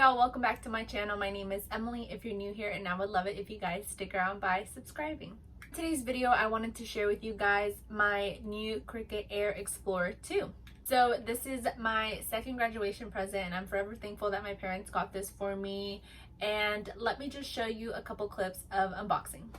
y'all, welcome back to my channel. My name is Emily if you're new here, and I would love it if you guys stick around by subscribing. Today's video, I wanted to share with you guys my new Cricut Air Explorer 2. So this is my second graduation present, and I'm forever thankful that my parents got this for me. And let me just show you a couple clips of unboxing.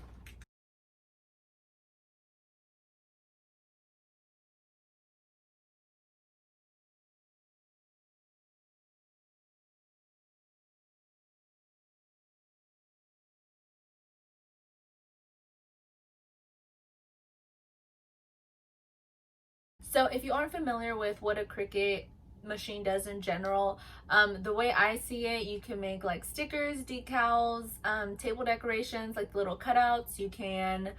So if you aren't familiar with what a Cricut machine does in general, the way I see it, you can make like stickers, decals, table decorations, like little cutouts. You can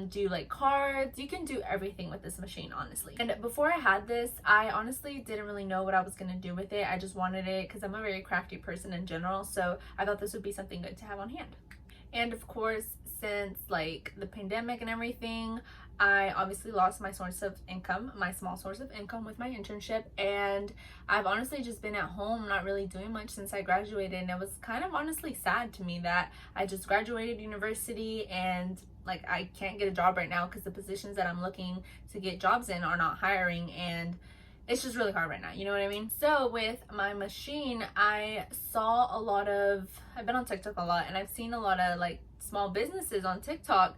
do like cards. You can do everything with this machine, honestly. And before I had this, I honestly didn't really know what I was gonna do with it. I just wanted it because I'm a very crafty person in general, so I thought this would be something good to have on hand. And of course, since like the pandemic and everything, I obviously lost my source of income, my small source of income with my internship, and I've honestly just been at home not really doing much since I graduated. And it was kind of honestly sad to me that I just graduated university and like I can't get a job right now because the positions that I'm looking to get jobs in are not hiring, and it's just really hard right now, you know what I mean? So with my machine, I've been on TikTok a lot, and I've seen a lot of like small businesses on TikTok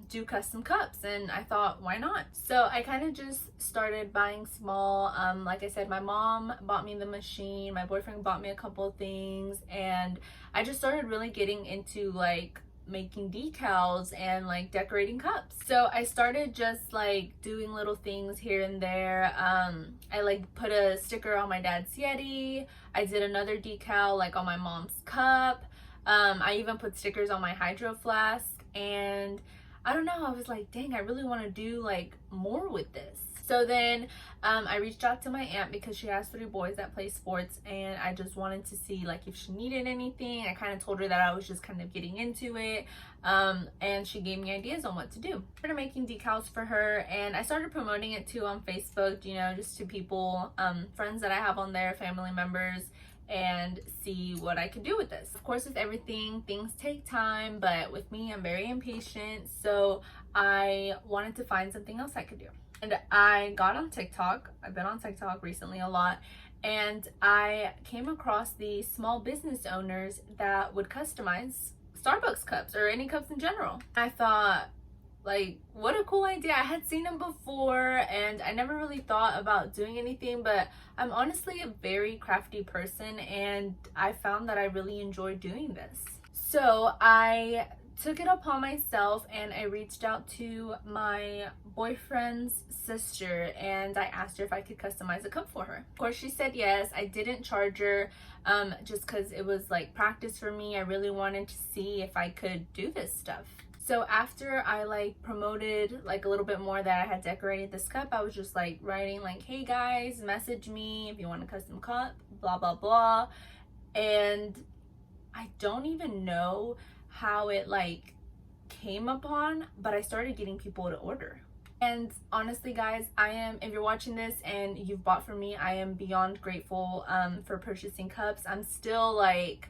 do custom cups, and I thought, why not? So I kind of just started buying small. Like I said, my mom bought me the machine, my boyfriend bought me a couple of things, and I just started really getting into like making decals and like decorating cups. So I started just like doing little things here and there. I like put a sticker on my dad's Yeti. I did another decal like on my mom's cup. I even put stickers on my hydro flask, and I don't know, I was like, dang, I really want to do like more with this. So then I reached out to my aunt because she has 3 boys that play sports, and I just wanted to see like if she needed anything. I kind of told her that I was just kind of getting into it, and she gave me ideas on what to do. I started making decals for her, and I started promoting it too on Facebook, you know, just to people, friends that I have on there, family members, and see what I could do with this. Of course, with everything, things take time, but with me, I'm very impatient, so I wanted to find something else I could do. And I got on TikTok. I've been on TikTok recently a lot, and I came across these small business owners that would customize Starbucks cups or any cups in general. I thought, like, what a cool idea. I had seen them before, and I never really thought about doing anything, but I'm honestly a very crafty person, and I found that I really enjoy doing this. So I took it upon myself, and I reached out to my boyfriend's sister, and I asked her if I could customize a cup for her. Of course, she said yes. I didn't charge her just because it was like practice for me. I really wanted to see if I could do this stuff. So after I like promoted like a little bit more that I had decorated this cup, I was just like writing like, hey guys, message me if you want a custom cup, blah blah blah. And I don't even know how it like came upon, but I started getting people to order. And honestly guys, if you're watching this and you've bought from me, I am beyond grateful for purchasing cups. I'm still like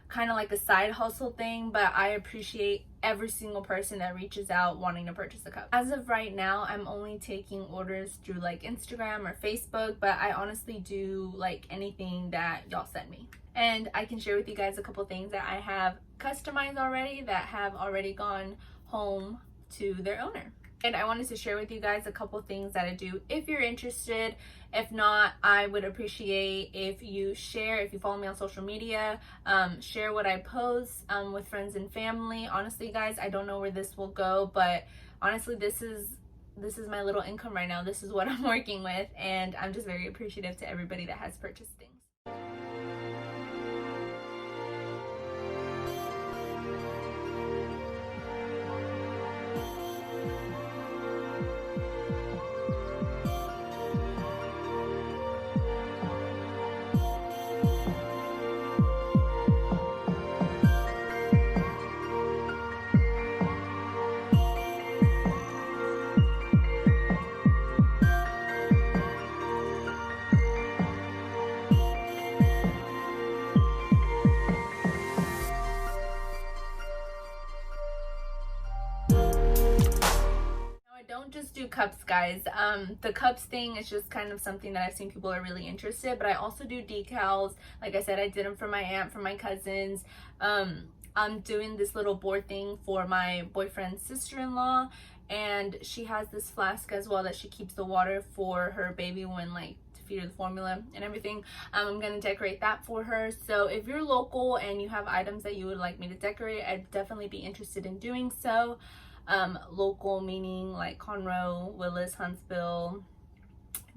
kind of like a side hustle thing, but I appreciate every single person that reaches out wanting to purchase a cup. As of right now, I'm only taking orders through like Instagram or Facebook, but I honestly do like anything that y'all send me. And I can share with you guys a couple things that I have customized already that have already gone home to their owner. And I wanted to share with you guys a couple things that I do if you're interested. If not, I would appreciate if you share, if you follow me on social media, share what I post with friends and family. Honestly guys, I don't know where this will go, but honestly this is my little income right now. This is what I'm working with, and I'm just very appreciative to everybody that has purchased things. cups, guys. The cups thing is just kind of something that I've seen people are really interested, but I also do decals. Like I said, I did them for my aunt, for my cousins. I'm doing this little board thing for my boyfriend's sister-in-law, and she has this flask as well that she keeps the water for her baby when, like, to feed her the formula and everything. I'm gonna decorate that for her. So if you're local and you have items that you would like me to decorate, I'd definitely be interested in doing so. Local meaning like Conroe, Willis, Huntsville,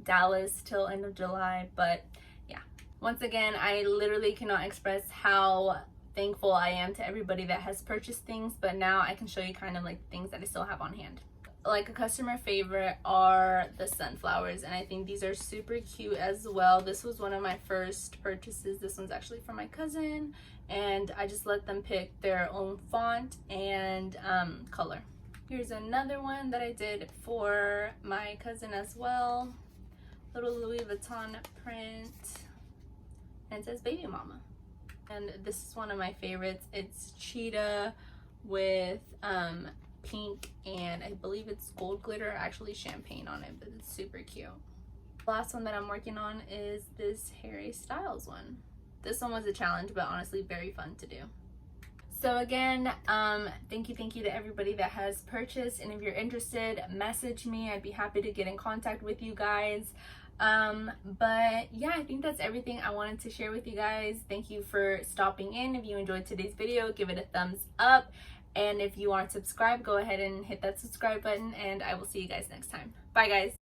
Dallas till end of July. But yeah, once again, I literally cannot express how thankful I am to everybody that has purchased things, but now I can show you kind of like things that I still have on hand. Like a customer favorite are the sunflowers, and I think these are super cute as well. This was one of my first purchases. This one's actually for my cousin, and I just let them pick their own font and color. Here's another one that I did for my cousin as well. Little Louis Vuitton print, and it says baby mama. And this is one of my favorites. It's cheetah with pink and I believe it's gold glitter, actually champagne on it, but it's super cute. The last one that I'm working on is this Harry Styles one. This one was a challenge, but honestly very fun to do. So again, thank you to everybody that has purchased, and if you're interested, message me. I'd be happy to get in contact with you guys. But yeah, I think that's everything I wanted to share with you guys. Thank you for stopping in. If you enjoyed today's video, give it a thumbs up, and if you aren't subscribed, go ahead and hit that subscribe button, and I will see you guys next time. Bye guys.